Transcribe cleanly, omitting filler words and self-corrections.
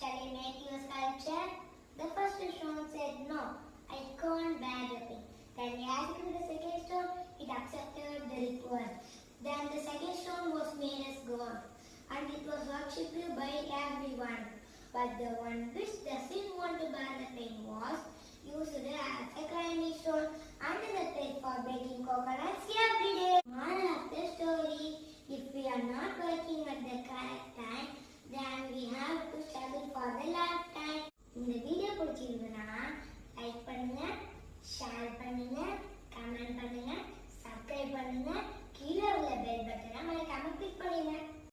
Shall I make you a sculpture? The first stone said no, I can't bear the pain. Then he asked the second stone, it accepted the request. Then the second stone was made as God, and it was worshipped by everyone. But the one which doesn't want to bear the pain was used as a climbing stone under the tree for breaking coconuts every day. Moral of the story: if we are not working at the correct time, then we have to struggle for the lifetime. இந்த video பிடிச்சிருந்ததுன்னா like பண்ணுங்க, share பண்ணுங்க, comment பண்ணுங்க, subscribe பண்ணுங்க, கீழே உள்ள bell பட்டனை மறக்காம கிளிக் பண்ணுங்க.